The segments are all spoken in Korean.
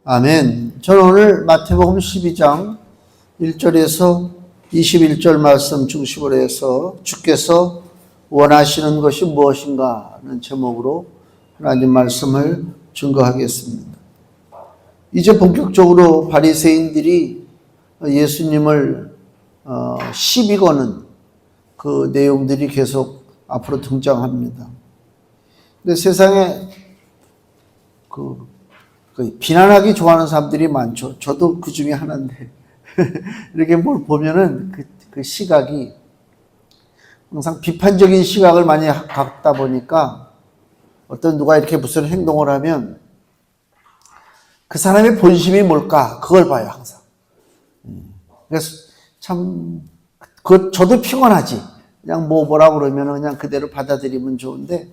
아멘. 저는 오늘 마태복음 12장 1절에서 21절 말씀 중심으로 해서 주께서 원하시는 것이 무엇인가 하는 제목으로 하나님 말씀을 증거하겠습니다. 이제 본격적으로 바리새인들이 예수님을 시비 거는 그 내용들이 계속 앞으로 등장합니다. 근데 세상에 비난하기 좋아하는 사람들이 많죠. 저도 그 중에 하나인데 이렇게 뭘 보면은 그 시각이 항상 비판적인 시각을 많이 갖다 보니까 어떤 누가 이렇게 무슨 행동을 하면 그 사람의 본심이 뭘까 그걸 봐요 항상. 그래서 참 저도 피곤하지. 그냥 뭐라 그러면 그냥 그대로 받아들이면 좋은데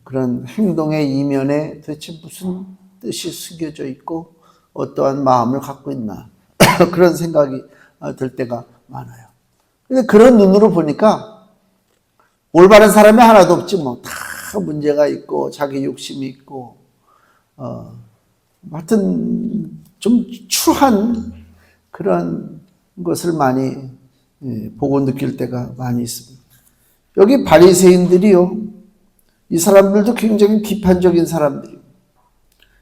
그런 행동의 이면에 도대체 무슨 뜻이 숨겨져 있고 어떠한 마음을 갖고 있나 그런 생각이 들 때가 많아요. 근데 그런 눈으로 보니까 올바른 사람이 하나도 없지 뭐 다 문제가 있고 자기 욕심이 있고 하여튼 좀 추한 그런 것을 많이 보고 느낄 때가 많이 있습니다. 여기 바리새인들이요, 이 사람들도 굉장히 비판적인 사람들이에요.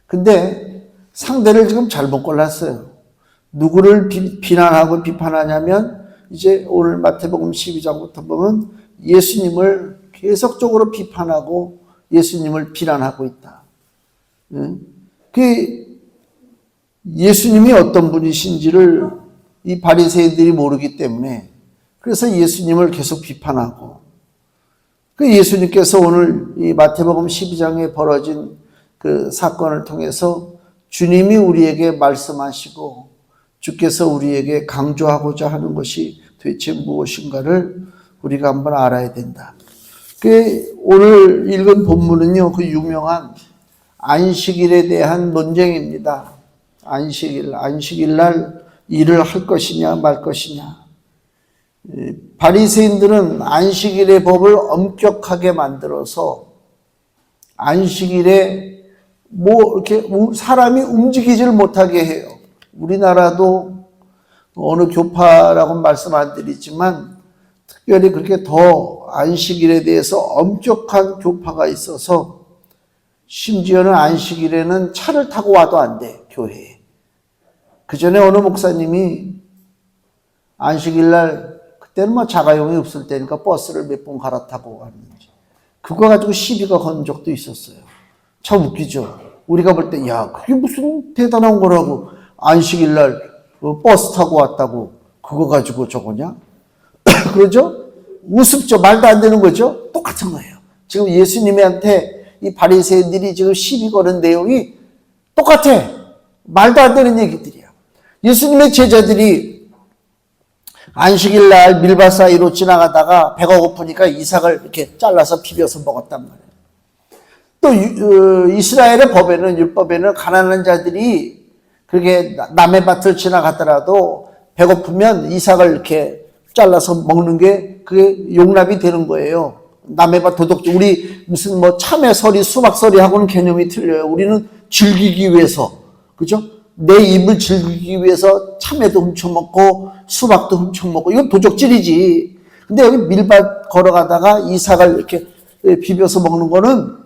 근데 상대를 지금 잘못 골랐어요. 누구를 비난하고 비판하냐면 이제 오늘 마태복음 12장부터 보면 예수님을 계속적으로 비판하고 예수님을 비난하고 있다. 그 예수님이 어떤 분이신지를 이 바리새인들이 모르기 때문에 그래서 예수님을 계속 비판하고 그 예수님께서 오늘 이 마태복음 12장에 벌어진 그 사건을 통해서 주님이 우리에게 말씀하시고 주께서 우리에게 강조하고자 하는 것이 도대체 무엇인가를 우리가 한번 알아야 된다. 그 오늘 읽은 본문은요, 그 유명한 안식일에 대한 논쟁입니다. 안식일 날 일을 할 것이냐 말 것이냐. 바리새인들은 안식일의 법을 엄격하게 만들어서 안식일에 이렇게 사람이 움직이질 못하게 해요. 우리나라도 어느 교파라고 말씀 안 드리지만 특별히 그렇게 더 안식일에 대해서 엄격한 교파가 있어서 심지어는 안식일에는 차를 타고 와도 안 돼, 교회에. 그 전에 어느 목사님이 안식일 날 그때는 뭐 자가용이 없을 때니까 버스를 몇 번 갈아타고 왔는지 그거 가지고 시비가 건 적도 있었어요. 참 웃기죠. 우리가 볼 때 야 그게 무슨 대단한 거라고 안식일 날 버스 타고 왔다고 그거 가지고 저거냐? 그러죠? 우습죠. 말도 안 되는 거죠. 똑같은 거예요. 지금 예수님한테 이 바리새인들이 지금 시비 거는 내용이 똑같아. 말도 안 되는 얘기들이야. 예수님의 제자들이 안식일 날 밀밭 사이로 지나가다가 배가 고프니까 이삭을 이렇게 잘라서 비벼서 먹었단 말이에요. 또 이스라엘의 법에는 율법에는 가난한 자들이 그렇게 남의 밭을 지나가더라도 배고프면 이삭을 이렇게 잘라서 먹는 게 그게 용납이 되는 거예요. 남의 밭 도덕적 우리 무슨 뭐 참외서리 수박서리하고는 개념이 틀려요. 우리는 즐기기 위해서 그죠? 내 입을 즐기기 위해서 참외도 훔쳐먹고 수박도 훔쳐먹고 이건 도적질이지. 근데 여기 밀밭 걸어가다가 이삭을 이렇게 비벼서 먹는 거는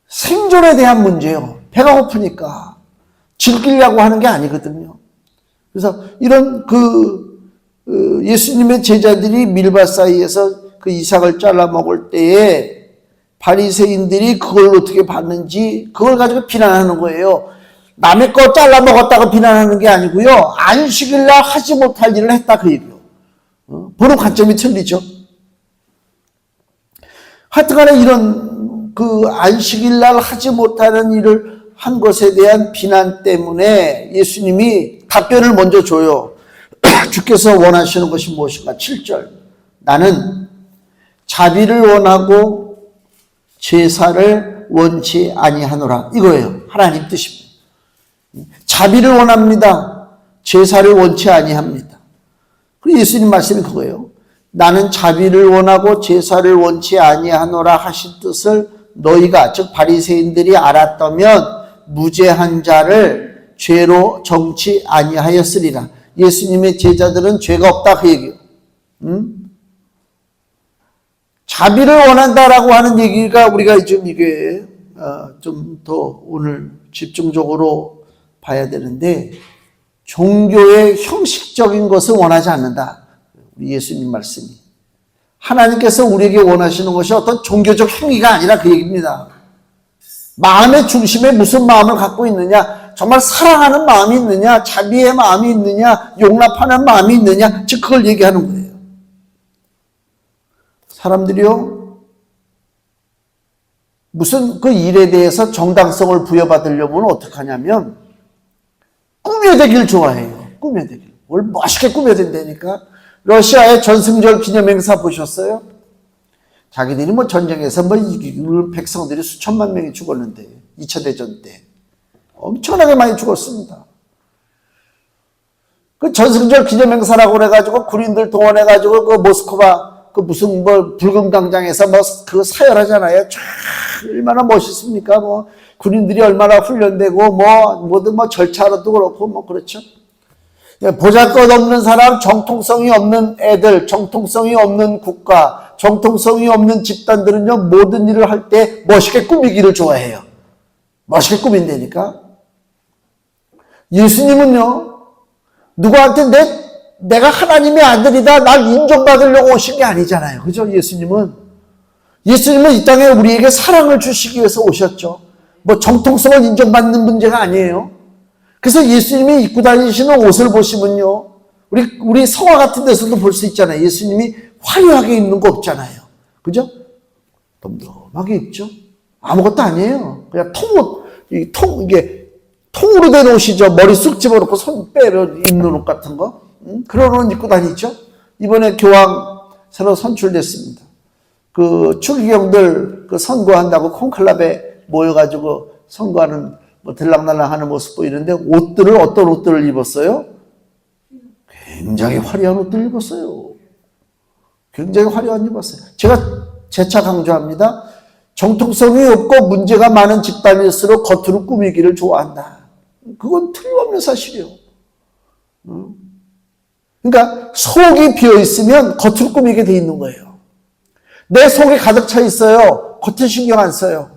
생존에 대한 문제예요. 배가 고프니까 즐기려고 하는 게 아니거든요. 그래서 이런 예수님의 제자들이 밀밭 사이에서 그 이삭을 잘라 먹을 때에 바리새인들이 그걸 어떻게 봤는지 그걸 가지고 비난하는 거예요. 남의 거 잘라 먹었다고 비난하는 게 아니고요. 안식일 날 하지 못할 일을 했다 그 얘기예요. 보는 관점이 틀리죠. 하여튼간에 이런 그 안식일 날 하지 못하는 일을 한 것에 대한 비난 때문에 예수님이 답변을 먼저 줘요. 주께서 원하시는 것이 무엇인가? 7절. 나는 자비를 원하고 제사를 원치 아니하노라. 이거예요. 하나님 뜻입니다. 자비를 원합니다. 제사를 원치 아니합니다. 그리고 예수님 말씀이 그거예요. 나는 자비를 원하고 제사를 원치 아니하노라 하신 뜻을 너희가 즉 바리새인들이 알았다면 무죄한 자를 죄로 정치 아니하였으리라. 예수님의 제자들은 죄가 없다 그 얘기예요. 자비를 원한다라고 하는 얘기가 우리가 좀 이게 좀 더 오늘 집중적으로 봐야 되는데, 종교의 형식적인 것을 원하지 않는다. 우리 예수님 말씀이. 하나님께서 우리에게 원하시는 것이 어떤 종교적 행위가 아니라 그 얘기입니다. 마음의 중심에 무슨 마음을 갖고 있느냐, 정말 사랑하는 마음이 있느냐, 자비의 마음이 있느냐, 용납하는 마음이 있느냐, 즉 그걸 얘기하는 거예요. 사람들이요, 무슨 그 일에 대해서 정당성을 부여받으려면 어떡하냐면 꾸며대기를 좋아해요. 꾸며대기. 뭘 멋있게 꾸며댄다니까. 러시아의 전승절 기념행사 보셨어요? 자기들이 뭐 전쟁에서 뭐 백성들이 수천만 명이 죽었는데 2차 대전 때 엄청나게 많이 죽었습니다. 그 전승절 기념행사라고 그래가지고 군인들 동원해가지고 그 모스크바 그 무슨 뭐 붉은 광장에서 뭐 그 사열하잖아요. 쫙 얼마나 멋있습니까? 뭐 군인들이 얼마나 훈련되고 뭐든 뭐 절차로도 그렇고 뭐 그렇죠. 보잘것없는 사람, 정통성이 없는 애들, 정통성이 없는 국가, 정통성이 없는 집단들은요, 모든 일을 할 때 멋있게 꾸미기를 좋아해요. 멋있게 꾸민다니까. 예수님은요, 누구한테 내가 하나님의 아들이다, 날 인정받으려고 오신 게 아니잖아요. 그죠? 예수님은 이 땅에 우리에게 사랑을 주시기 위해서 오셨죠. 뭐 정통성을 인정받는 문제가 아니에요. 그래서 예수님이 입고 다니시는 옷을 보시면요, 우리 성화 같은 데서도 볼 수 있잖아요. 예수님이 화려하게 입는 거 없잖아요. 그죠? 덤덤하게 입죠. 아무것도 아니에요. 그냥 이게 통으로 된 옷이죠. 머리 쑥 집어넣고 손 빼려 입는 옷 같은 거. 그런 옷 입고 다니죠. 이번에 교황 새로 선출됐습니다. 그 추기경들 그 선거한다고 콘클럽에 모여가지고 선거하는 뭐 들락날락 하는 모습 보이는데 어떤 옷들을 입었어요? 굉장히 화려한 옷들을 입었어요. 굉장히 화려한 옷 입었어요. 제가 재차 강조합니다. 정통성이 없고 문제가 많은 집단일수록 겉으로 꾸미기를 좋아한다. 그건 틀림없는 사실이에요. 그러니까 속이 비어있으면 겉으로 꾸미게 돼 있는 거예요. 내 속이 가득 차 있어요. 겉에 신경 안 써요.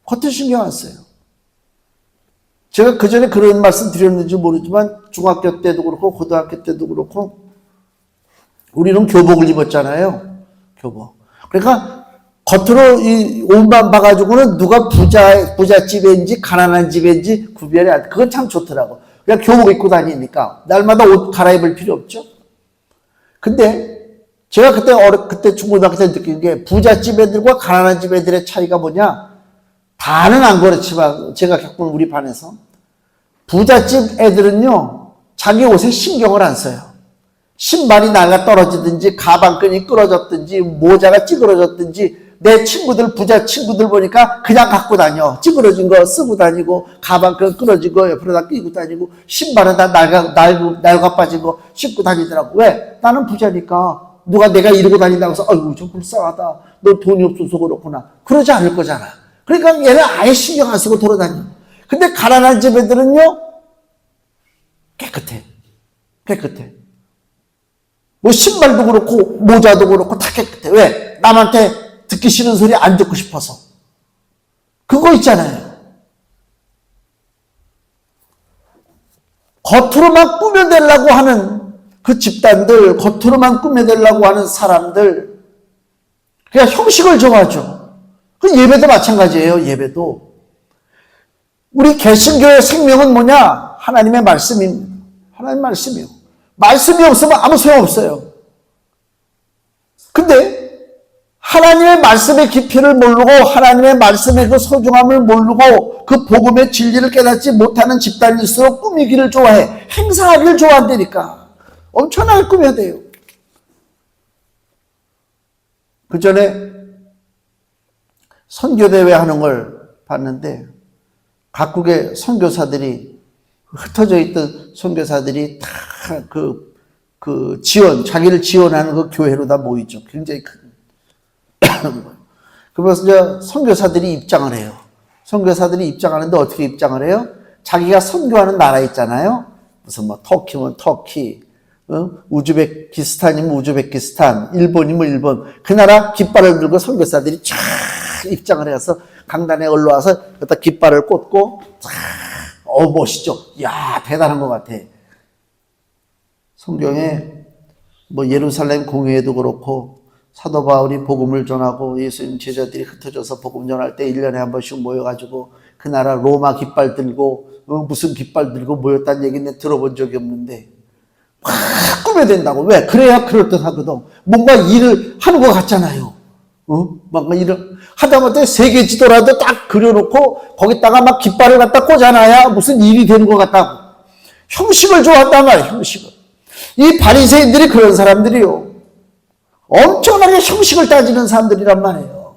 겉에 신경 안 써요. 제가 그전에 그런 말씀 드렸는지 모르지만 중학교 때도 그렇고 고등학교 때도 그렇고 우리는 교복을 입었잖아요. 교복. 그러니까 겉으로 이 옷만 봐가지고는 누가 부잣집인지 가난한 집인지 구별이 안 돼. 그건 참 좋더라고. 그냥 교복 입고 다니니까 날마다 옷 갈아입을 필요 없죠. 근데 제가 그때 중고등학교 때 느낀 게 부잣집 애들과 가난한 집 애들의 차이가 뭐냐? 반은 안 그렇지만 제가 겪은 우리 반에서 부잣집 애들은요, 자기 옷에 신경을 안 써요. 신발이 날아 떨어지든지 가방끈이 끊어졌든지 모자가 찌그러졌든지 내 친구들, 부자 친구들 보니까 그냥 갖고 다녀. 찌그러진 거 쓰고 다니고 가방끈 끊어진 거 옆으로 끼고 다니고 신발은 다 낡아 빠진 거 신고 다니더라고. 왜? 나는 부자니까 누가 내가 이러고 다닌다고 해서 아이고 좀 불쌍하다. 너 돈이 없어서 그렇구나. 그러지 않을 거잖아. 그러니까 얘는 아예 신경 안 쓰고 돌아다녀. 근데 가난한 집 애들은요, 깨끗해. 뭐 신발도 그렇고 모자도 그렇고 다 깨끗해. 왜? 남한테 듣기 싫은 소리 안 듣고 싶어서. 그거 있잖아요. 겉으로만 꾸며내려고 하는 그 집단들, 겉으로만 꾸며내려고 하는 사람들, 그냥 형식을 좋아하죠. 그 예배도 마찬가지예요. 예배도. 우리 개신교의 생명은 뭐냐? 하나님의 말씀입니다. 하나님의 말씀이요. 말씀이 없으면 아무 소용없어요. 근데 하나님의 말씀의 깊이를 모르고 하나님의 말씀의 그 소중함을 모르고 그 복음의 진리를 깨닫지 못하는 집단일수록 꾸미기를 좋아해. 행사하기를 좋아한다니까. 엄청나게 꾸며야 돼요. 그 전에 선교대회 하는 걸 봤는데 각국의 선교사들이 흩어져 있던 선교사들이 다 자기를 지원하는 그 교회로 다 모이죠. 굉장히 큰. 그러면서 이제 선교사들이 입장을 해요. 선교사들이 입장하는데 어떻게 입장을 해요? 자기가 선교하는 나라 있잖아요. 무슨 뭐 터키면 터키, 우즈베키스탄이면 우즈베키스탄, 일본이면 일본. 그 나라 깃발을 들고 선교사들이 쫙 입장을 해서 강단에 올라와서 여기다 깃발을 꽂고 쫙 멋있죠. 야, 대단한 것 같아. 성경에 뭐 예루살렘 공회에도 그렇고 사도 바울이 복음을 전하고 예수님 제자들이 흩어져서 복음 전할 때 1년에 한 번씩 모여가지고 그 나라 로마 깃발 들고 무슨 깃발 들고 모였다는 얘기는 들어본 적이 없는데 막 꾸며댄다고. 왜? 그래야 그럴듯하거든. 뭔가 일을 하는 것 같잖아요. 뭔가 일을 하다못해 세계 지도라도 딱 그려놓고 거기다가 막 깃발을 갖다 꽂아놔야 무슨 일이 되는 것 같다고. 형식을 좋아한단 말이에요. 형식을. 이 바리새인들이 그런 사람들이요. 엄청나게 형식을 따지는 사람들이란 말이에요.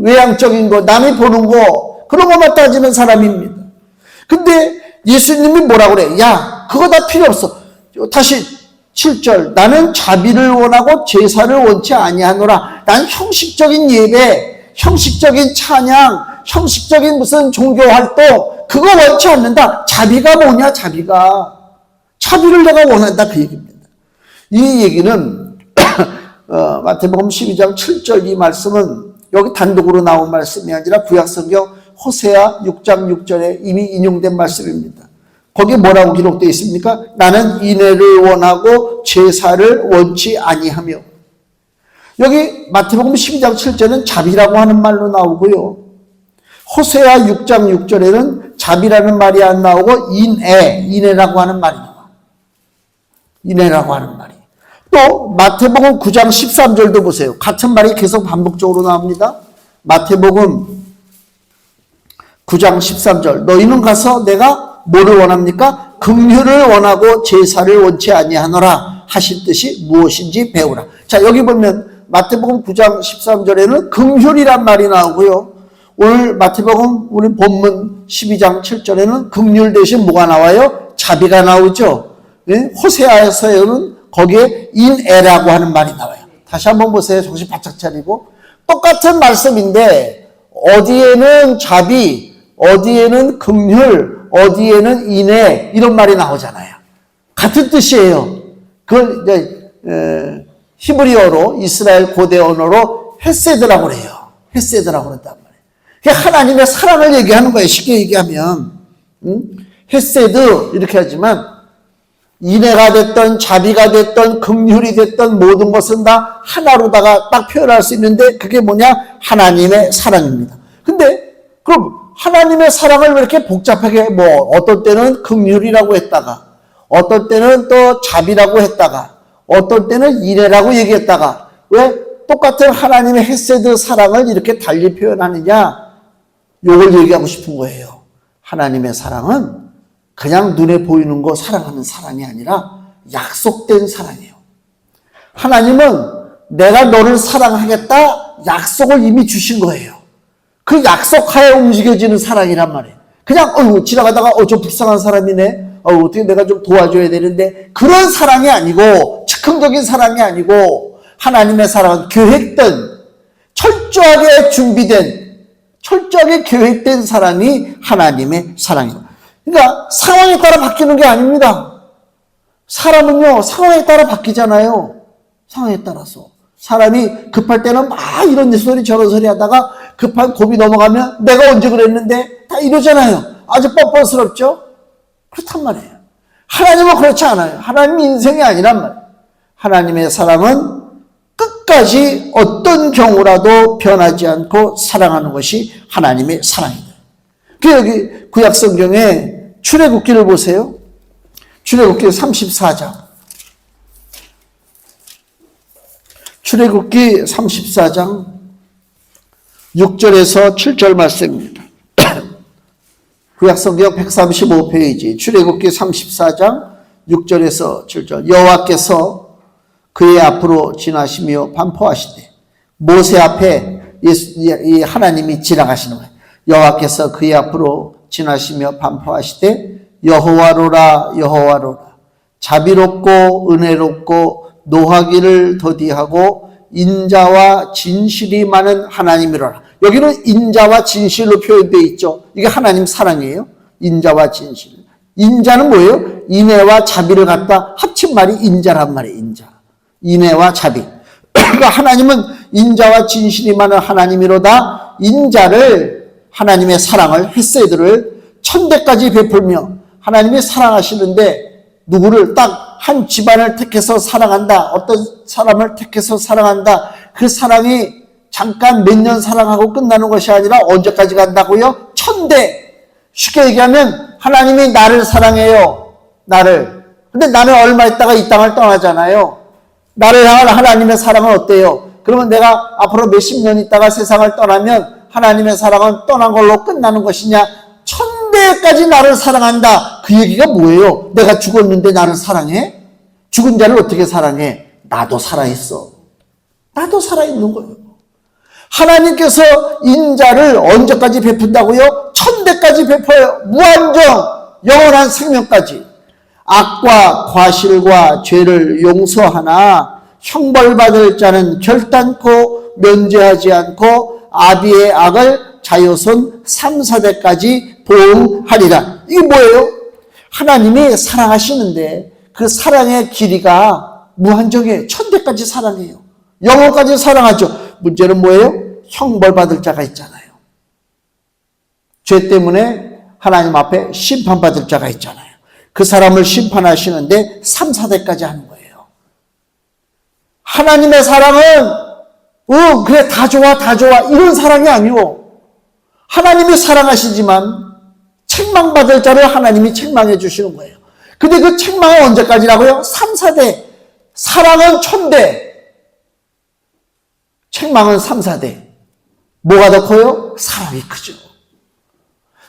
외향적인 거, 남이 보는 거, 그런 것만 따지는 사람입니다. 근데 예수님이 뭐라고 그래? 야, 그거 다 필요 없어. 다시 7절. 나는 자비를 원하고 제사를 원치 아니하노라. 난 형식적인 예배, 형식적인 찬양, 형식적인 무슨 종교 활동, 그거 원치 않는다. 자비가 뭐냐, 자비가. 자비를 내가 원한다, 그 얘기입니다. 이 얘기는 마태복음 12장 7절 이 말씀은 여기 단독으로 나온 말씀이 아니라 구약성경 호세아 6장 6절에 이미 인용된 말씀입니다. 거기에 뭐라고 기록되어 있습니까? 나는 인애를 원하고 제사를 원치 아니하며. 여기 마태복음 12장 7절은 자비라고 하는 말로 나오고요. 호세아 6장 6절에는 자비라는 말이 안 나오고 인애라고 하는 말이 나와요. 인애라고 하는 말이. 또 마태복음 9장 13절도 보세요. 같은 말이 계속 반복적으로 나옵니다. 마태복음 9장 13절. 너희는 가서 내가 뭐를 원합니까? 긍휼을 원하고 제사를 원치 아니하노라 하신 뜻이 무엇인지 배우라. 자, 여기 보면 마태복음 9장 13절에는 긍휼이란 말이 나오고요. 오늘 마태복음 우리 본문 12장 7절에는 긍휼 대신 뭐가 나와요? 자비가 나오죠. 네? 호세아서에는 거기에 인애라고 하는 말이 나와요. 다시 한번 보세요. 정신 바짝 차리고. 똑같은 말씀인데 어디에는 자비, 어디에는 긍휼, 어디에는 인애 이런 말이 나오잖아요. 같은 뜻이에요. 그걸 이제 히브리어로 이스라엘 고대 언어로 헤세드라고 그래요. 헤세드라고 그랬단 말이에요. 그게 하나님의 사랑을 얘기하는 거예요. 쉽게 얘기하면 헤세드 이렇게 하지만 인애가 됐던 자비가 됐던 긍휼이 됐던 모든 것은 다 하나로다가 딱 표현할 수 있는데 그게 뭐냐? 하나님의 사랑입니다. 근데 그럼 하나님의 사랑을 왜 이렇게 복잡하게 뭐 어떨 때는 긍휼이라고 했다가 어떨 때는 또 자비라고 했다가 어떨 때는 인애라고 얘기했다가 왜 똑같은 하나님의 헤세드 사랑을 이렇게 달리 표현하느냐? 요걸 얘기하고 싶은 거예요. 하나님의 사랑은 그냥 눈에 보이는 거 사랑하는 사랑이 아니라 약속된 사랑이에요. 하나님은 내가 너를 사랑하겠다 약속을 이미 주신 거예요. 그 약속하에 움직여지는 사랑이란 말이에요. 그냥 지나가다가 저 불쌍한 사람이네. 어떻게 내가 좀 도와줘야 되는데 그런 사랑이 아니고 즉흥적인 사랑이 아니고 하나님의 사랑은 계획된 철저하게 준비된 철저하게 계획된 사랑이 하나님의 사랑이에요. 그러니까 상황에 따라 바뀌는 게 아닙니다. 사람은요 상황에 따라 바뀌잖아요. 상황에 따라서 사람이 급할 때는 막 이런 소리 저런 소리 하다가 급한 고비 넘어가면 내가 언제 그랬는데 다 이러잖아요. 아주 뻔뻔스럽죠. 그렇단 말이에요. 하나님은 그렇지 않아요. 하나님 인생이 아니란 말이에요. 하나님의 사랑은 끝까지 어떤 경우라도 변하지 않고 사랑하는 것이 하나님의 사랑입니다. 그 여기 구약 성경에 출애굽기를 보세요. 출애굽기 34장. 출애굽기 34장 6절에서 7절 말씀입니다. 구약 성경 135페이지 출애굽기 34장 6절에서 7절. 여호와께서 그의 앞으로 지나시며 반포하시되 모세 앞에 이 하나님이 지나가시는 거예요. 여호와께서 그의 앞으로 지나시며 반포하시되 여호와로라 여호와로라 자비롭고 은혜롭고 노하기를 더디하고 인자와 진실이 많은 하나님이로라. 여기는 인자와 진실로 표현되어 있죠. 이게 하나님 사랑이에요. 인자와 진실. 인자는 뭐예요? 인애와 자비를 갖다 합친 말이 인자란 말이에요. 인자. 인애와 자비. 그러니까 하나님은 인자와 진실이 많은 하나님이로다. 인자를, 하나님의 사랑을, 헤세드를 천대까지 베풀며, 하나님이 사랑하시는데 누구를 딱 한 집안을 택해서 사랑한다. 어떤 사람을 택해서 사랑한다. 그 사랑이 잠깐 몇 년 사랑하고 끝나는 것이 아니라 언제까지 간다고요? 천대. 쉽게 얘기하면 하나님이 나를 사랑해요. 나를. 근데 나는 얼마 있다가 이 땅을 떠나잖아요. 나를 향한 하나님의 사랑은 어때요? 그러면 내가 앞으로 몇십 년 있다가 세상을 떠나면 하나님의 사랑은 떠난 걸로 끝나는 것이냐? 천대까지 나를 사랑한다. 그 얘기가 뭐예요? 내가 죽었는데 나를 사랑해? 죽은 자를 어떻게 사랑해? 나도 살아있어. 나도 살아있는 거예요. 하나님께서 인자를 언제까지 베푼다고요? 천대까지 베풀어요. 무한정, 영원한 생명까지. 악과 과실과 죄를 용서하나 형벌받을 자는 결단코 면제하지 않고 아비의 악을 자손 3, 4대까지 보응하리라. 이게 뭐예요? 하나님이 사랑하시는데 그 사랑의 길이가 무한정이에요. 천대까지 사랑해요. 영원까지 사랑하죠. 문제는 뭐예요? 형벌받을 자가 있잖아요. 죄 때문에 하나님 앞에 심판받을 자가 있잖아요. 그 사람을 심판하시는데 3, 4대까지 하는 거예요. 하나님의 사랑은 그래 다 좋아 다 좋아 이런 사랑이 아니고 하나님이 사랑하시지만 책망받을 자를 하나님이 책망해 주시는 거예요. 근데 그 책망은 언제까지라고요? 3, 4대. 사랑은 1000대. 책망은 3, 4대. 뭐가 더 커요? 사랑이 크죠.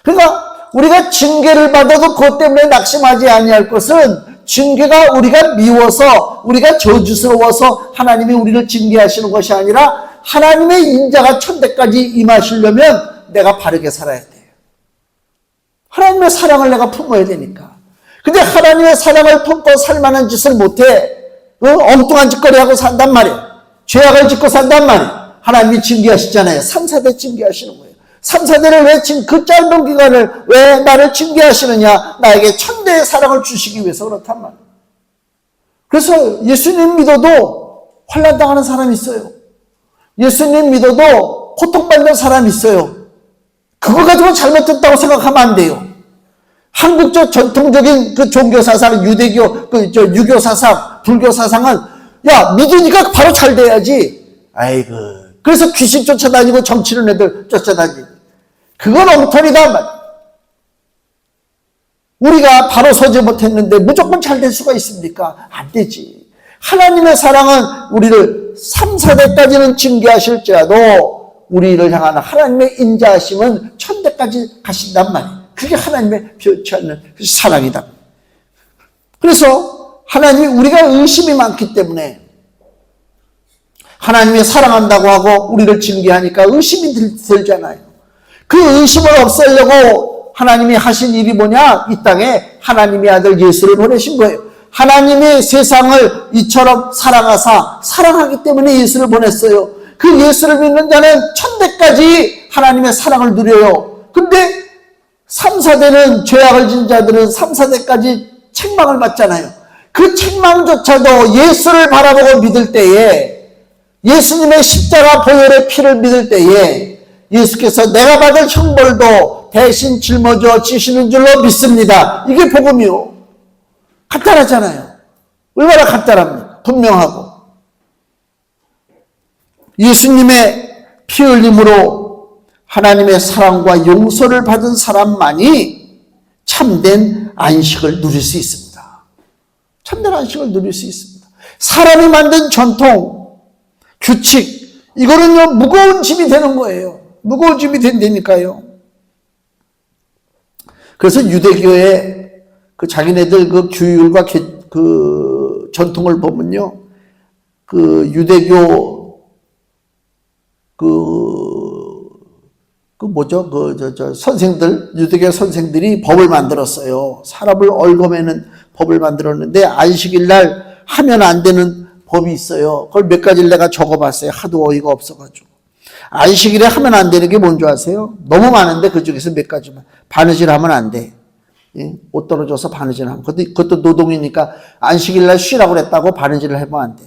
그러니까 우리가 징계를 받아도 그것 때문에 낙심하지 아니할 것은 징계가 우리가 미워서 우리가 저주스러워서 하나님이 우리를 징계하시는 것이 아니라 하나님의 인자가 1000대까지 임하시려면 내가 바르게 살아야 돼요. 하나님의 사랑을 내가 품어야 되니까. 근데 하나님의 사랑을 품고 살만한 짓을 못해. 엉뚱한 짓거리하고 산단 말이에요. 죄악을 짓고 산단 말이에요. 하나님이 징계하시잖아요. 3, 4대 징계하시는 거예요. 3, 4대를 왜 그 짧은 기간을 왜 나를 징계하시느냐? 나에게 1000대의 사랑을 주시기 위해서 그렇단 말이에요. 그래서 예수님 믿어도 환난당하는 사람이 있어요. 예수님 믿어도 고통받는 사람이 있어요. 그거 가지고 잘못했다고 생각하면 안 돼요. 한국적 전통적인 그 종교 사상, 유대교, 유교 사상, 불교 사상은 야, 믿으니까 바로 잘 돼야지. 아이고. 그래서 귀신 쫓아다니고 정치는 애들 쫓아다니고. 그건 엉터리다. 우리가 바로 서지 못했는데 무조건 잘 될 수가 있습니까? 안 되지. 하나님의 사랑은 우리를 3, 4대까지는 징계하실지라도 우리를 향한 하나님의 인자하심은 1000대까지 가신단 말이에요. 그게 하나님의 변치 않는 사랑이다. 그래서 하나님이 우리가 의심이 많기 때문에 하나님이 사랑한다고 하고 우리를 징계하니까 의심이 들잖아요. 그 의심을 없애려고 하나님이 하신 일이 뭐냐? 이 땅에 하나님의 아들 예수를 보내신 거예요. 하나님이 세상을 이처럼 사랑하사 사랑하기 때문에 예수를 보냈어요. 그 예수를 믿는 자는 1000대까지 하나님의 사랑을 누려요. 근데 3, 4대는 죄악을 진 자들은 3, 4대까지 책망을 받잖아요. 그 책망조차도 예수를 바라보고 믿을 때에 예수님의 십자가 보혈의 피를 믿을 때에 예수께서 내가 받을 형벌도 대신 짊어져 지시는 줄로 믿습니다. 이게 복음이요. 간단하잖아요. 얼마나 간단합니까? 분명하고. 예수님의 피 흘림으로 하나님의 사랑과 용서를 받은 사람만이 참된 안식을 누릴 수 있습니다. 참된 안식을 누릴 수 있습니다. 사람이 만든 전통, 규칙, 이거는요, 무거운 짐이 되는 거예요. 무거운 짐이 된다니까요. 그래서 유대교의 그 자기네들 그 규율과 그 전통을 보면요, 그 유대교 선생들, 유대교 선생들이 법을 만들었어요. 사람을 얽어매는 법을 만들었는데 안식일 날 하면 안 되는 법이 있어요. 그걸 몇 가지를 내가 적어봤어요. 하도 어이가 없어가지고. 안식일에 하면 안 되는 게 뭔지 아세요? 너무 많은데 그 중에서 몇 가지만. 바느질 하면 안 돼. 예? 옷 떨어져서 바느질 하면. 그것도 노동이니까 안식일 날 쉬라고 그랬다고 바느질을 해보면 안 돼.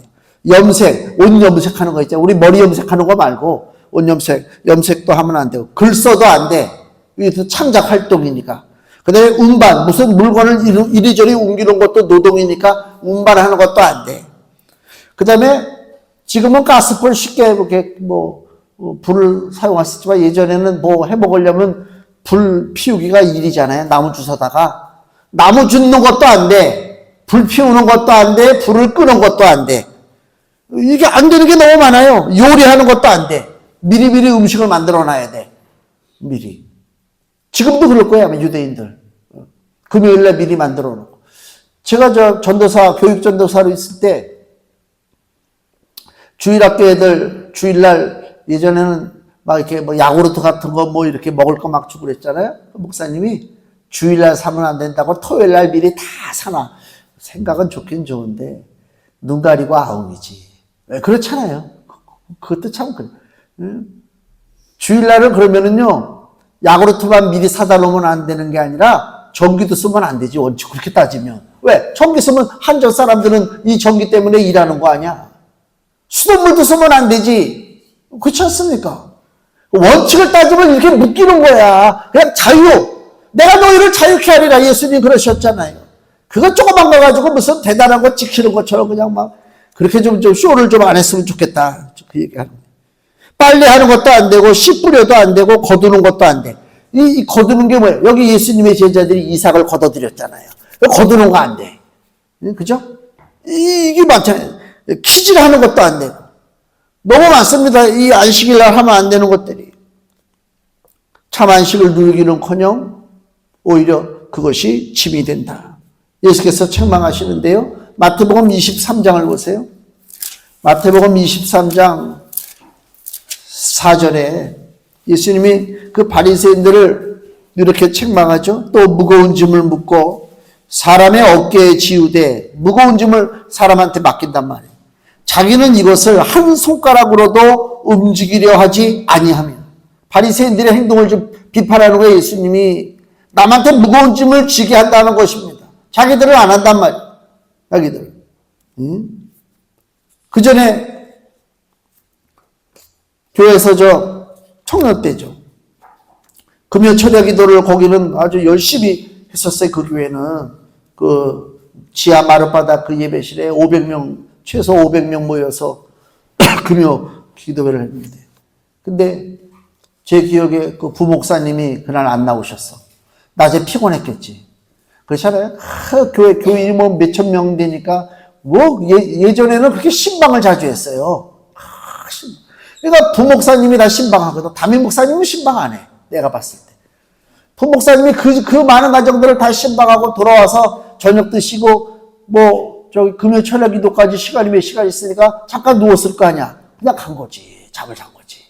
염색, 옷 염색하는 거 있잖아. 우리 머리 염색하는 거 말고 옷 염색도 하면 안 되고. 글 써도 안 돼. 이게 창작 활동이니까. 그 다음에 운반, 무슨 물건을 이리저리 옮기는 것도 노동이니까 운반하는 것도 안 돼. 그 다음에 지금은 가스불 쉽게 이렇게 불을 사용할 수 있지만 예전에는 뭐 해 먹으려면 불 피우기가 일이잖아요. 나무 주워다가. 나무 줍는 것도 안 돼. 불 피우는 것도 안 돼. 불을 끄는 것도 안 돼. 이게 안 되는 게 너무 많아요. 요리하는 것도 안 돼. 미리미리 음식을 만들어 놔야 돼. 미리. 지금도 그럴 거야, 아마 유대인들. 금요일날 미리 만들어 놓고. 제가 전도사, 교육전도사로 있을 때 주일학교 애들 주일날 예전에는 막 이렇게 야구르트 같은 거 이렇게 먹을 거 막 주고 그랬잖아요. 목사님이 주일날 사면 안 된다고 토요일날 미리 다 사놔. 생각은 좋긴 좋은데 눈 가리고 아웅이지. 그렇잖아요. 그것도 참 그래. 주일날은 그러면은요, 야구르트만 미리 사다 놓으면 안 되는 게 아니라 전기도 쓰면 안 되지, 원칙 그렇게 따지면. 왜? 전기 쓰면 한전 사람들은 이 전기 때문에 일하는 거 아니야. 수돗물도 쓰면 안 되지. 그렇지 않습니까? 원칙을 따지면 이렇게 묶이는 거야. 그냥 자유. 내가 너희를 자유케 하리라. 예수님 그러셨잖아요. 그거 조그만 거 가지고 무슨 대단한 거 지키는 것처럼 그냥 막 그렇게 좀 쇼를 좀 안 했으면 좋겠다. 그 얘기하는 거예요. 빨래 하는 것도 안 되고 씨 뿌려도 안 되고 거두는 것도 안 돼. 이 거두는 게 뭐예요? 여기 예수님의 제자들이 이삭을 거둬들였잖아요. 거두는 거 안 돼. 그죠? 이게 많잖아요. 키질하는 것도 안 되고. 너무 많습니다. 이 안식일 날 하면 안 되는 것들이. 참 안식을 누리기는커녕 오히려 그것이 짐이 된다. 예수께서 책망하시는데요. 마태복음 23장을 보세요. 마태복음 23장 4절에 예수님이 그 바리새인들을 이렇게 책망하죠. 또 무거운 짐을 묻고 사람의 어깨에 지우되 무거운 짐을 사람한테 맡긴단 말이에요. 자기는 이것을 한 손가락으로도 움직이려 하지 아니하며. 바리새인들의 행동을 좀 비판하는 거예요. 예수님이 남한테 무거운 짐을 지게 한다는 것입니다. 자기들은 안 한단 말이에요. 자기들. 그 전에 교회에서 청년 때죠. 금요 철야 기도를 거기는 아주 열심히 했었어요. 그 교회는 그 지하 마룻바닥 그 예배실에 500명 최소 500명 모여서 금요 기도회를 했는데, 근데 제 기억에 그 부목사님이 그날 안 나오셨어. 낮에 피곤했겠지. 그렇잖아요. 교인이 뭐 몇천 명 되니까 예전에는 그렇게 신방을 자주 했어요. 그러니까 부목사님이 다 신방하거든. 담임 목사님은 신방 안 해. 내가 봤을 때. 부목사님이 그 많은 가정들을 다 신방하고 돌아와서 저녁 드시고 저기 금요 철야 기도까지 시간이 몇 시간 있으니까 잠깐 누웠을 거 아니야. 그냥 간 거지. 잠을 잔 거지.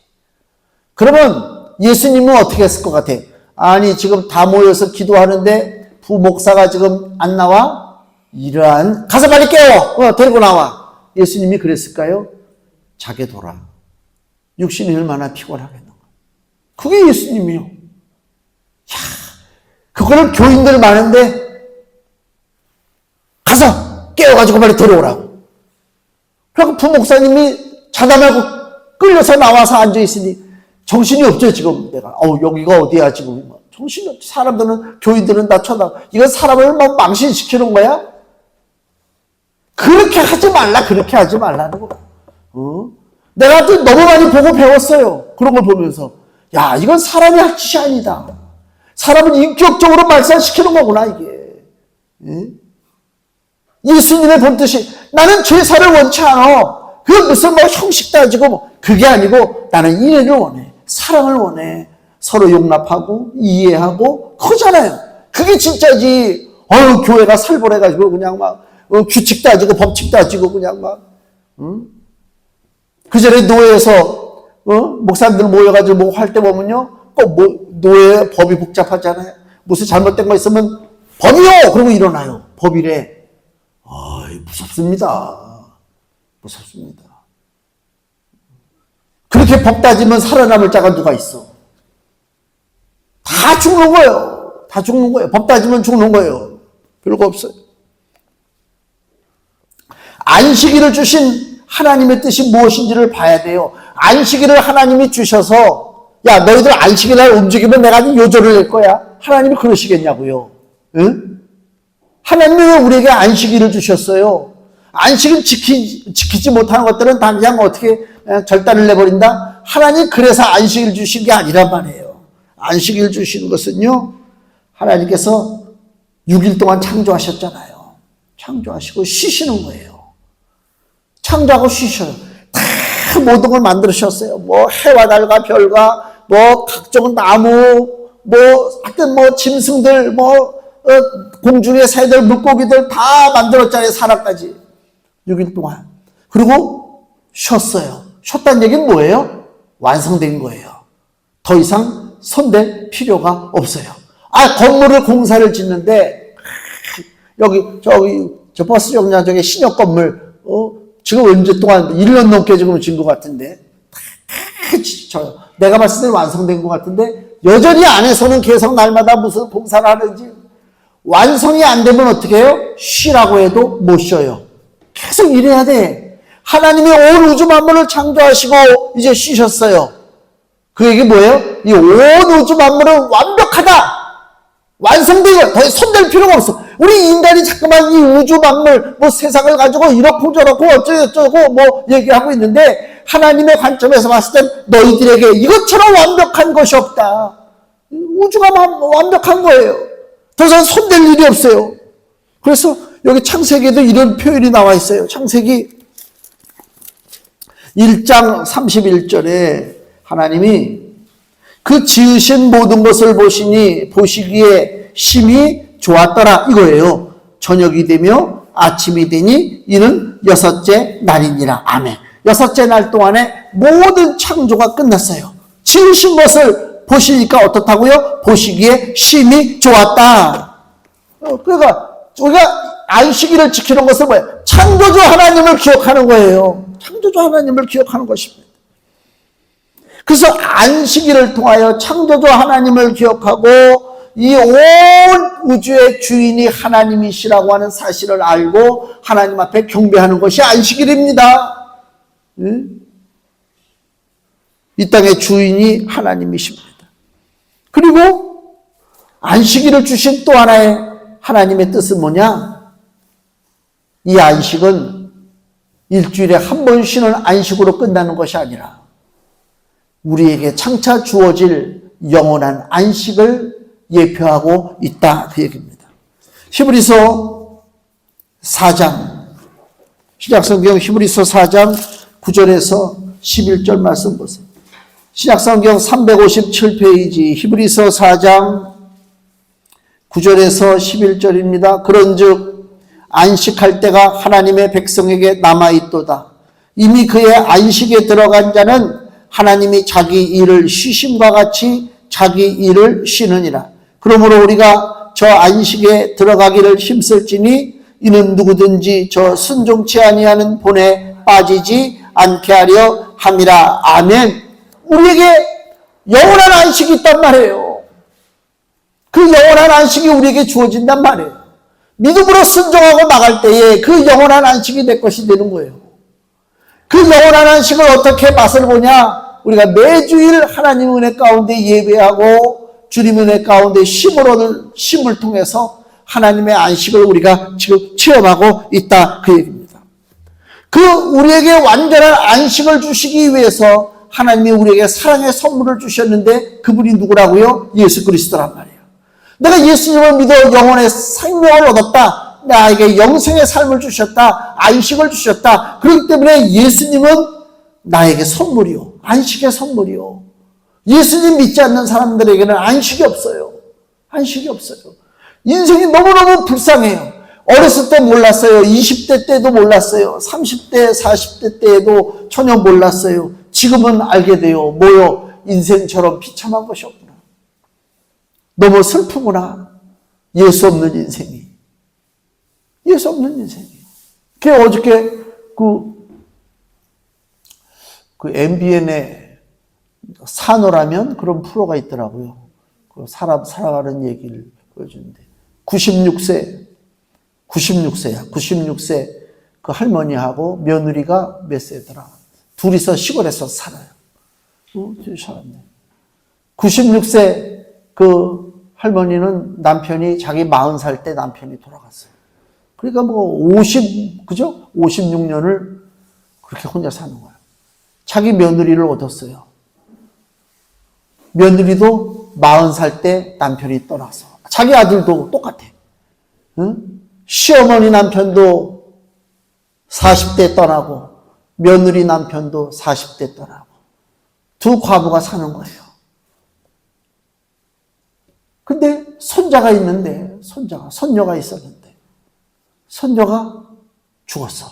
그러면 예수님은 어떻게 했을 것 같아? 아니 지금 다 모여서 기도하는데 부목사가 지금 안 나와? 이러한 가서 빨리 깨워. 데리고 나와. 예수님이 그랬을까요? 자게 돌아. 육신이 얼마나 피곤하겠는가. 그게 예수님이요. 야, 그거를 교인들 많은데 가서 깨워가지고 빨리 데려오라고. 그리고 부목사님이 자다 말고 끌려서 나와서 앉아있으니 정신이 없죠, 지금 내가. 여기가 어디야, 지금. 정신이 없지. 사람들은, 교인들은 다 쳐다. 이건 사람을 망신시키는 거야? 그렇게 하지 말라, 그렇게 하지 말라는 거야. 내가 또 너무 많이 보고 배웠어요. 그런 걸 보면서. 야, 이건 사람이 할 짓이 아니다. 사람은 인격적으로 말살시키는 거구나, 이게. 예수님의 본뜻이 나는 제사를 원치 않아. 그 무슨 형식 따지고 그게 아니고 나는 인애를 원해. 사랑을 원해. 서로 용납하고 이해하고 그거잖아요. 그게 진짜지. 교회가 살벌해가지고 그냥 막 규칙 따지고 법칙 따지고 그냥 막. 그 전에 노예에서 목사님들 모여가지고 할 때 보면요. 꼭 노예 법이 복잡하잖아요. 무슨 잘못된 거 있으면 법이요. 그러고 일어나요. 법이래. 무섭습니다. 무섭습니다. 그렇게 법 따지면 살아남을 자가 누가 있어? 다 죽는 거예요. 다 죽는 거예요. 법 따지면 죽는 거예요. 별거 없어요. 안식일을 주신 하나님의 뜻이 무엇인지를 봐야 돼요. 안식일을 하나님이 주셔서 야 너희들 안식일 날 움직이면 내가 요조를 낼 거야. 하나님이 그러시겠냐고요. 응? 하나님이 왜 우리에게 안식일을 주셨어요? 안식일 지키지 못하는 것들은 다 그냥 어떻게 절단을 내버린다? 하나님 그래서 안식일 주신 게 아니란 말이에요. 안식일 주시는 것은요, 하나님께서 6일 동안 창조하셨잖아요. 창조하시고 쉬시는 거예요. 창조하고 쉬셔요. 다 모든 걸 만들으셨어요. 뭐 해와 달과 별과 뭐 각종 나무, 뭐 하여튼 뭐 짐승들, 뭐 공중의 새들, 물고기들 다 만들었잖아요. 사람까지 6일 동안. 그리고 쉬었어요. 쉬었다는 얘기는 뭐예요? 완성된 거예요. 더 이상 손댈 필요가 없어요. 건물을 공사를 짓는데 저 버스 정류장에 신협 건물 지금 언제 동안 1년 넘게 지금 진 것 같은데 내가 봤을 때 완성된 것 같은데 여전히 안에서는 계속 날마다 무슨 공사를 하는지 완성이 안 되면 어떻게 해요? 쉬라고 해도 못 쉬어요. 계속 일해야 돼. 하나님이 온 우주 만물을 창조하시고 이제 쉬셨어요. 그 얘기 뭐예요? 이 온 우주 만물은 완벽하다. 완성된 거야. 더 손댈 필요가 없어. 우리 인간이 자꾸만 이 우주 만물, 뭐 세상을 가지고 이렇고 저렇고 어쩌고 뭐 얘기하고 있는데 하나님의 관점에서 봤을 땐 너희들에게 이것처럼 완벽한 것이 없다. 우주가 완벽한 거예요. 더 이상 손댈 일이 없어요. 그래서 여기 창세기에도 이런 표현이 나와 있어요. 창세기 1장 31절에 하나님이 그 지으신 모든 것을 보시기에 심히 좋았더라 이거예요. 저녁이 되며 아침이 되니 이는 6째 날이니라. 아멘. 6째 날 동안에 모든 창조가 끝났어요. 지으신 것을 보시니까 어떻다고요? 보시기에 심히 좋았다. 그러니까 우리가 안식일을 지키는 것은 뭐예요? 창조주 하나님을 기억하는 거예요. 창조주 하나님을 기억하는 것입니다. 그래서 안식일을 통하여 창조주 하나님을 기억하고 이 온 우주의 주인이 하나님이시라고 하는 사실을 알고 하나님 앞에 경배하는 것이 안식일입니다. 이 땅의 주인이 하나님이십니다. 그리고 안식일을 주신 또 하나의 하나님의 뜻은 뭐냐? 이 안식은 일주일에 한 번 쉬는 안식으로 끝나는 것이 아니라 우리에게 장차 주어질 영원한 안식을 예표하고 있다 그 얘기입니다. 히브리서 4장 신약성경 히브리서 4장 9절에서 11절 말씀 보세요. 신약성경 357페이지 히브리서 4장 9절에서 11절입니다. 그런즉 안식할 때가 하나님의 백성에게 남아있도다. 이미 그의 안식에 들어간 자는 하나님이 자기 일을 쉬심과 같이 자기 일을 쉬느니라. 그러므로 우리가 저 안식에 들어가기를 힘쓸지니 이는 누구든지 저 순종치 아니하는 본에 빠지지 않게 하려 함이라. 아멘. 우리에게 영원한 안식이 있단 말이에요. 그 영원한 안식이 우리에게 주어진단 말이에요. 믿음으로 순종하고 나갈 때에 그 영원한 안식이 내 것이 되는 거예요. 그 영원한 안식을 어떻게 맛을 보냐? 우리가 매주일 하나님 은혜 가운데 예배하고 주님 은혜 가운데 쉼을 통해서 하나님의 안식을 우리가 지금 체험하고 있다 그 얘기입니다. 그 우리에게 완전한 안식을 주시기 위해서 하나님이 우리에게 사랑의 선물을 주셨는데 그분이 누구라고요? 예수 그리스도란 말이에요. 내가 예수님을 믿어 영혼의 생명을 얻었다. 나에게 영생의 삶을 주셨다. 안식을 주셨다. 그렇기 때문에 예수님은 나에게 선물이요. 안식의 선물이요. 예수님 믿지 않는 사람들에게는 안식이 없어요. 안식이 없어요. 인생이 너무너무 불쌍해요. 어렸을 때 몰랐어요. 20대 때도 몰랐어요. 30대, 40대 때에도 전혀 몰랐어요. 지금은 알게 돼요. 뭐요? 인생처럼 비참한 것이 없구나. 너무 슬프구나. 예수 없는 인생이. 예수 없는 인생이. 어저께 그 MBN에 산호라면 그런 프로가 있더라고요. 그 사람 살아가는 얘기를 보여주는데 96세야. 96세 그 할머니하고 며느리가 몇 세더라. 둘이서 시골에서 살아요. 살았네. 96세 그 할머니는 남편이 자기 40살 때 남편이 돌아갔어요. 그러니까 뭐 56년을 그렇게 혼자 사는 거예요. 자기 며느리를 얻었어요. 며느리도 40살 때 남편이 떠나서. 자기 아들도 똑같아. 응? 시어머니 남편도 40대 떠나고 며느리 남편도 40대 떠나고 두 과부가 사는 거예요. 근데 손자가 있는데 손녀가 있었는데 손녀가 죽었어.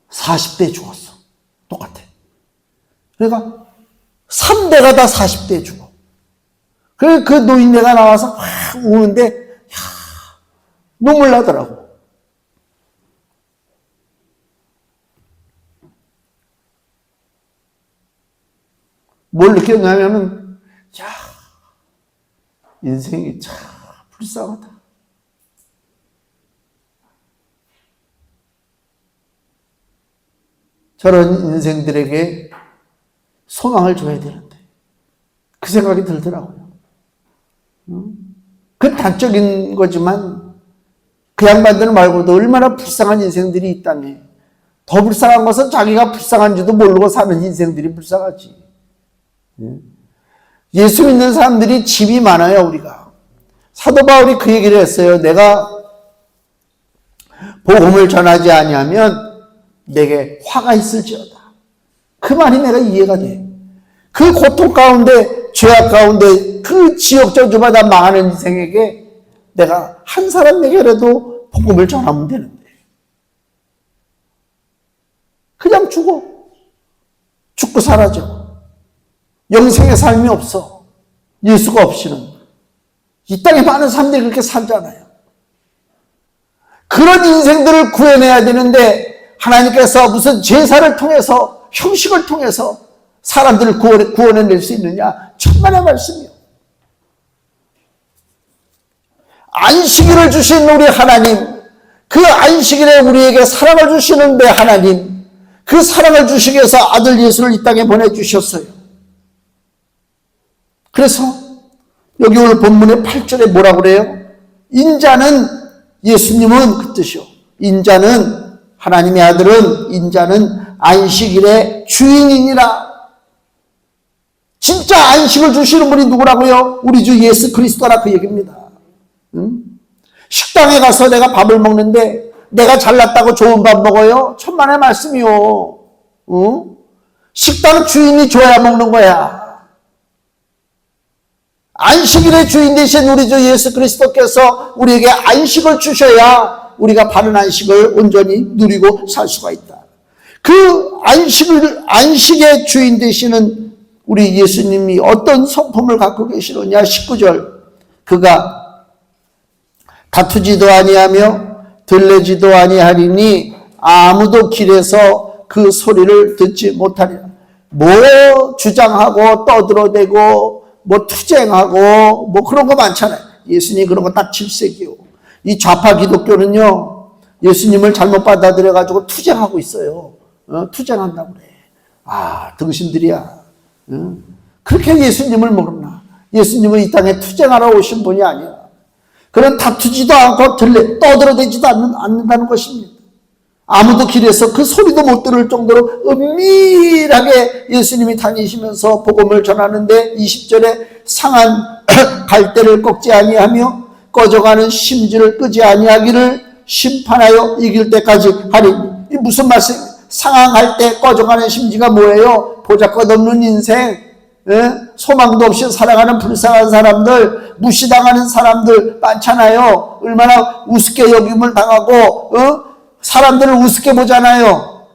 40대에 죽었어. 똑같아. 그러니까 3대가 다 40대에 죽어. 그래서 그 노인네가 나와서 확 우는데 눈물 나더라고. 뭘 느꼈냐면은, 야, 인생이 참 불쌍하다. 저런 인생들에게 소망을 줘야 되는데, 그 생각이 들더라고요. 그 단적인 거지만, 그 양반들 말고도 얼마나 불쌍한 인생들이 이 땅에. 더 불쌍한 것은 자기가 불쌍한지도 모르고 사는 인생들이 불쌍하지. 예수 믿는 사람들이 집이 많아요, 우리가. 사도 바울이 그 얘기를 했어요. 내가 복음을 전하지 아니하면 내게 화가 있을지어다. 그 말이 내가 이해가 돼. 그 고통 가운데, 죄악 가운데, 그 지옥 저주받아 망하는 인생에게 내가 한 사람에게라도 복음을 전하면 되는데 그냥 죽고 사라져. 영생의 삶이 없어. 예수가 없이는. 이 땅에 많은 사람들이 그렇게 살잖아요. 그런 인생들을 구해내야 되는데 하나님께서 무슨 제사를 통해서, 형식을 통해서 사람들을 구원해낼 수 있느냐? 천만의 말씀이요. 안식일을 주신 우리 하나님, 그 안식일에 우리에게 사랑을 주시는데 하나님, 그 사랑을 주시기 위해서 아들 예수를 이 땅에 보내주셨어요. 그래서 여기 오늘 본문의 8절에 뭐라고 그래요? 인자는, 예수님은 그 뜻이요. 인자는, 하나님의 아들은, 인자는 안식일의 주인이니라. 진짜 안식을 주시는 분이 누구라고요? 우리 주 예수 그리스도라 그 얘기입니다. 식당에 가서 내가 밥을 먹는데 내가 잘났다고 좋은 밥 먹어요? 천만의 말씀이요. 식당 주인이 줘야 먹는 거야. 안식일의 주인 되신 우리 주 예수 그리스도께서 우리에게 안식을 주셔야 우리가 바른 안식을 온전히 누리고 살 수가 있다. 그 안식의 주인 되시는 우리 예수님이 어떤 성품을 갖고 계시느냐? 19절. 그가 다투지도 아니하며 들레지도 아니하리니 아무도 길에서 그 소리를 듣지 못하리라. 뭐 주장하고 떠들어대고 뭐 투쟁하고 뭐 그런 거 많잖아요. 예수님 그런 거 딱 7세기요. 이 좌파 기독교는요, 예수님을 잘못 받아들여 가지고 투쟁하고 있어요. 투쟁한다고 그래. 아, 등신들이야. 그렇게 예수님을 모르나. 예수님은 이 땅에 투쟁하러 오신 분이 아니야. 그런 다투지도 않고 떠들어대지도 않는다는 것입니다. 아무도 길에서 그 소리도 못 들을 정도로 은밀하게 예수님이 다니시면서 복음을 전하는데 20절에 상한 갈대를 꺾지 아니하며 꺼져가는 심지를 끄지 아니하기를 심판하여 이길 때까지 하리니. 이 무슨 말씀입니까? 상한 갈대 꺼져가는 심지가 뭐예요? 보잘것없는 인생, 소망도 없이 살아가는 불쌍한 사람들, 무시당하는 사람들 많잖아요. 얼마나 우습게 여김을 당하고 사람들을 우습게 보잖아요.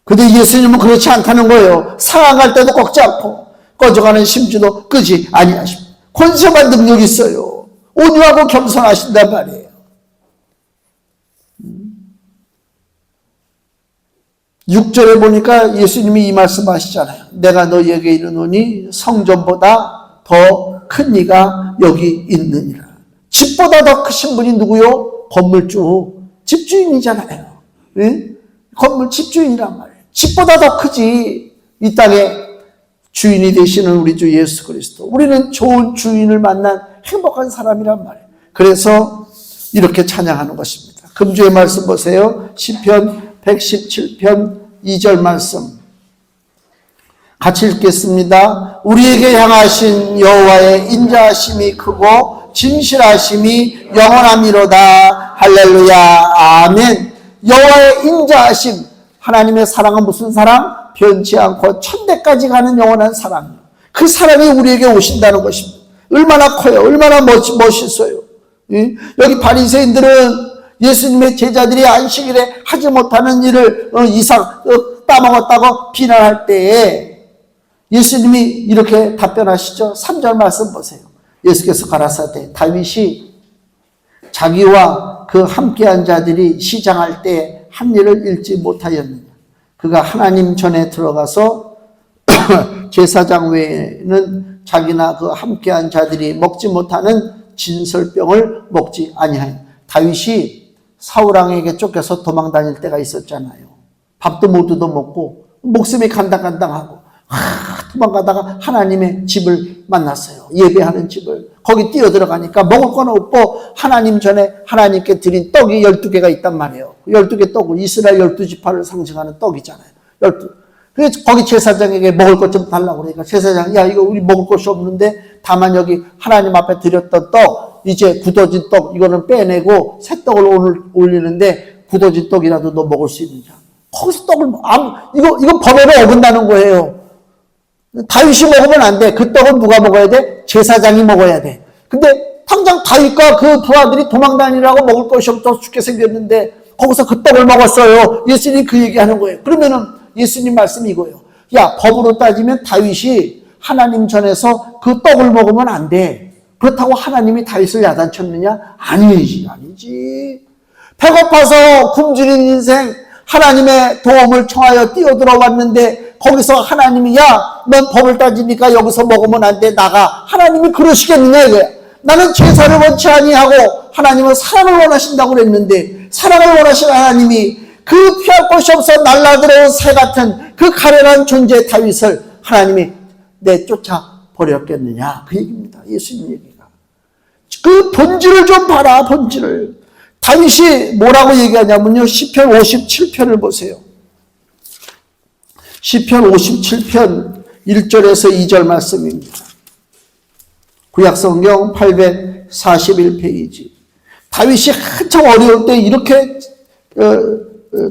그런데 예수님은 그렇지 않다는 거예요. 상황할 때도 꺾지 않고 꺼져가는 심지도 끄지 아니하십니다. 권세만 능력이 있어요. 온유하고 겸손하신단 말이에요. 6절에 보니까 예수님이 이 말씀 하시잖아요. 내가 너희에게 이르노니 성전보다 더 큰 이가 여기 있느니라. 집보다 더 크신 분이 누구요? 건물주, 집주인이잖아요. 예? 건물 집주인이란 말이에요. 집보다 더 크지. 이 땅에 주인이 되시는 우리 주 예수 그리스도. 우리는 좋은 주인을 만난 행복한 사람이란 말이에요. 그래서 이렇게 찬양하는 것입니다. 금주의 말씀 보세요. 시편 117편 2절 말씀 같이 읽겠습니다. 우리에게 향하신 여호와의 인자하심이 크고 진실하심이 영원함이로다. 할렐루야. 아멘. 여호와의 인자하심, 하나님의 사랑은 무슨 사랑? 변치 않고 천대까지 가는 영원한 사랑. 그 사랑이 우리에게 오신다는 것입니다. 얼마나 커요. 얼마나 멋있어요. 여기 바리새인들은 예수님의 제자들이 안식일에 하지 못하는 일을 따먹었다고 비난할 때에 예수님이 이렇게 답변하시죠. 3절 말씀 보세요. 예수께서 가라사대 다윗이 자기와 그 함께한 자들이 시장할 때 한 일을 잃지 못하였느냐. 그가 하나님 전에 들어가서 제사장 외에는 자기나 그 함께한 자들이 먹지 못하는 진설병을 먹지 아니하여. 다윗이 사울왕에게 쫓겨서 도망 다닐 때가 있었잖아요. 밥도 못 얻어 먹고 목숨이 간당간당하고 도망가다가 하나님의 집을 만났어요. 예배하는 집을. 거기 뛰어들어가니까 먹을 건 없고 하나님 전에 하나님께 드린 떡이 12개가 있단 말이에요. 12개 떡은 이스라엘 12지파를 상징하는 떡이잖아요. 12. 그래서 거기 제사장에게 먹을 것 좀 달라고 그러니까 제사장이 야 이거 우리 먹을 것이 없는데 다만 여기 하나님 앞에 드렸던 떡 이제 굳어진 떡 이거는 빼내고 새 떡을 오늘 올리는데 굳어진 떡이라도 너 먹을 수 있느냐. 거기서 떡을 이거 법에는 어긋나는 거예요. 다윗이 먹으면 안 돼. 그 떡은 누가 먹어야 돼? 제사장이 먹어야 돼. 근데 당장 다윗과 그 부하들이 도망다니라고 먹을 것이 없어서 죽게 생겼는데 거기서 그 떡을 먹었어요. 예수님이 그 얘기하는 거예요. 그러면은 예수님 말씀이 이거예요. 야, 법으로 따지면 다윗이 하나님 전에서 그 떡을 먹으면 안 돼. 그렇다고 하나님이 다윗을 야단쳤느냐? 아니지. 배고파서 굶주린 인생, 하나님의 도움을 청하여 뛰어들어왔는데 거기서 하나님이 야, 넌 법을 따지니까 여기서 먹으면 안 돼. 나가. 하나님이 그러시겠느냐 이거야. 나는 제사를 원치 아니하고 하나님은 사랑을 원하신다고 그랬는데 사랑을 원하시는 하나님이 그 피할 곳이 없어 날라들어온 새 같은 그 가련한 존재 다윗을 하나님이 내쫓아 버렸겠느냐. 그 얘기입니다. 예수님 얘기가. 그 본질을 좀 봐라. 본질을. 다윗이 뭐라고 얘기하냐면요. 시편 57편을 보세요. 시편 57편 1절에서 2절 말씀입니다. 구약성경 841페이지. 다윗이 한참 어려울 때 이렇게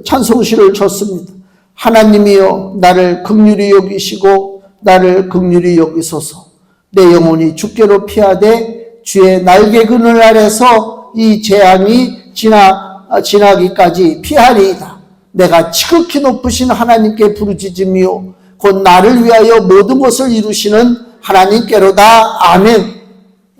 찬송시를 쳤습니다. 하나님이여 나를 긍휼히 여기시고 나를 긍휼히 여기소서. 내 영혼이 주께로 피하되 주의 날개 그늘 아래서 이 재앙이 지나기까지 피하리이다. 내가 지극히 높으신 하나님께 부르짖으며 곧 나를 위하여 모든 것을 이루시는 하나님께로다. 아멘.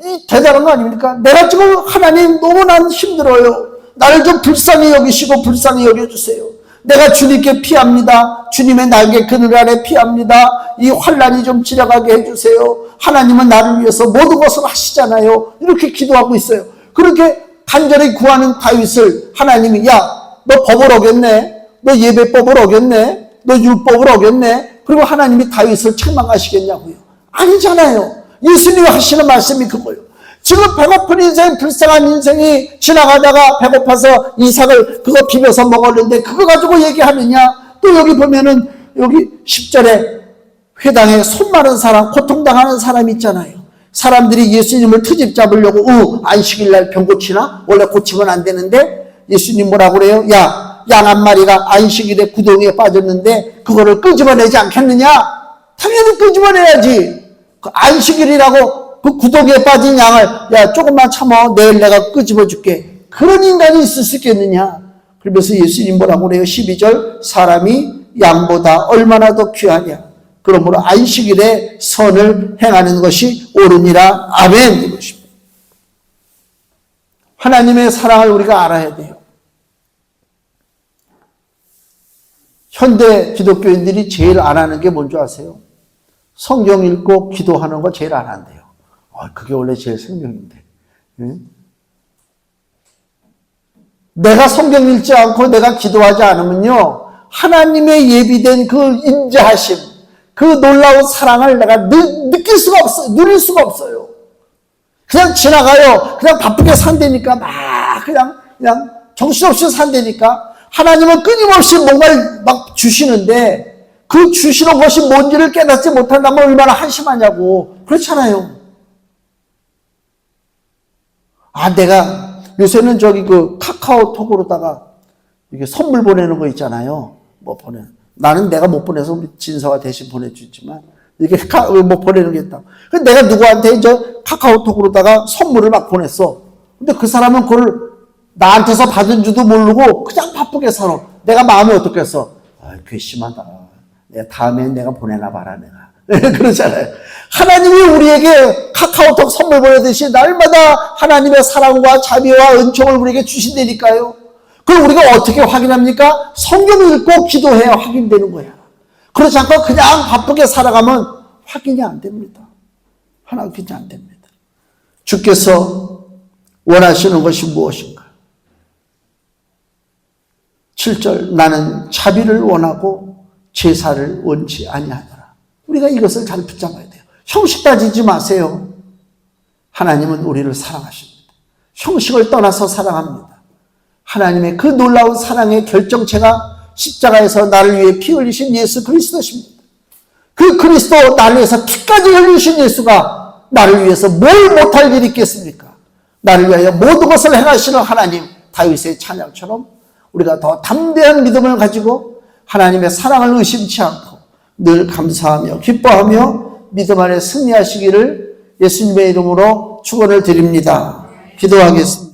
이 대단한 거 아닙니까? 내가 지금 하나님 너무 난 힘들어요. 나를 좀 불쌍히 여기시고 불쌍히 여겨주세요. 내가 주님께 피합니다. 주님의 날개 그늘 아래 피합니다. 이 환난이 좀 지나가게 해주세요. 하나님은 나를 위해서 모든 것을 하시잖아요. 이렇게 기도하고 있어요. 그렇게 간절히 구하는 다윗을 하나님이 야, 너 법을 어겼네. 너 예배법을 어겼네. 너 율법을 어겼네. 그리고 하나님이 다윗을 책망하시겠냐고요. 아니잖아요. 예수님이 하시는 말씀이 그거예요. 지금 배고픈 인생, 불쌍한 인생이 지나가다가 배고파서 이삭을 그거 비벼서 먹었는데 그거 가지고 얘기하느냐. 또 여기 보면은 여기 10절에 회당에 손 마른 사람, 고통당하는 사람 있잖아요. 사람들이 예수님을 트집 잡으려고 안식일 날 병 고치나? 원래 고치면 안 되는데 예수님 뭐라고 그래요? 야, 양 한 마리가 안식일에 구덩이에 빠졌는데 그거를 끄집어내지 않겠느냐? 당연히 끄집어내야지. 그 안식일이라고 그 구덩이에 빠진 양을 야 조금만 참아 내일 내가 끄집어줄게. 그런 인간이 있을 수 있겠느냐? 그러면서 예수님 뭐라고 그래요? 12절 사람이 양보다 얼마나 더 귀하냐? 그러므로 안식일에 선을 행하는 것이 옳으니라. 아멘. 이것입니다. 하나님의 사랑을 우리가 알아야 돼요. 현대 기독교인들이 제일 안 하는 게 뭔지 아세요? 성경 읽고 기도하는 거 제일 안 한대요. 그게 원래 제일 생명인데. 내가 성경 읽지 않고 내가 기도하지 않으면요, 하나님의 예비된 그 임재하심, 그 놀라운 사랑을 내가 느낄 수가 없어요. 누릴 수가 없어요. 그냥 지나가요. 그냥 바쁘게 산다니까 막 그냥 정신없이 산다니까. 하나님은 끊임없이 뭔가를 막 주시는데 그 주시는 것이 뭔지를 깨닫지 못한다면 얼마나 한심하냐고. 그렇잖아요. 내가 요새는 그 카카오톡으로다가 이게 선물 보내는 거 있잖아요. 나는 내가 못 보내서 우리 진서가 대신 보내주지만 이게 뭐 보내는 게 있다. 그래서 내가 누구한테 카카오톡으로다가 선물을 막 보냈어. 근데 그 사람은 그걸 나한테서 받은 줄도 모르고 그냥 바쁘게 살아. 내가 마음이 어떻겠어? 괘씸하다. 다음엔 내가 보내나 봐라, 내가. 그러잖아요. 하나님이 우리에게 카카오톡 선물 보내듯이 날마다 하나님의 사랑과 자비와 은총을 우리에게 주신다니까요. 그걸 우리가 어떻게 확인합니까? 성경 읽고 기도해야 확인되는 거야. 그렇지 않고 그냥 바쁘게 살아가면 확인이 안 됩니다. 확인이 안 됩니다. 주께서 원하시는 것이 무엇인가? 7절, 나는 자비를 원하고 제사를 원치 아니하노라. 우리가 이것을 잘 붙잡아야 돼요. 형식 따지지 마세요. 하나님은 우리를 사랑하십니다. 형식을 떠나서 사랑합니다. 하나님의 그 놀라운 사랑의 결정체가 십자가에서 나를 위해 피 흘리신 예수 그리스도십니다. 그 그리스도 나를 위해서 피까지 흘리신 예수가 나를 위해서 뭘 못할 일이 있겠습니까? 나를 위하여 모든 것을 행하시는 하나님, 다윗의 찬양처럼 우리가 더 담대한 믿음을 가지고 하나님의 사랑을 의심치 않고 늘 감사하며 기뻐하며 믿음 안에 승리하시기를 예수님의 이름으로 축원을 드립니다. 기도하겠습니다.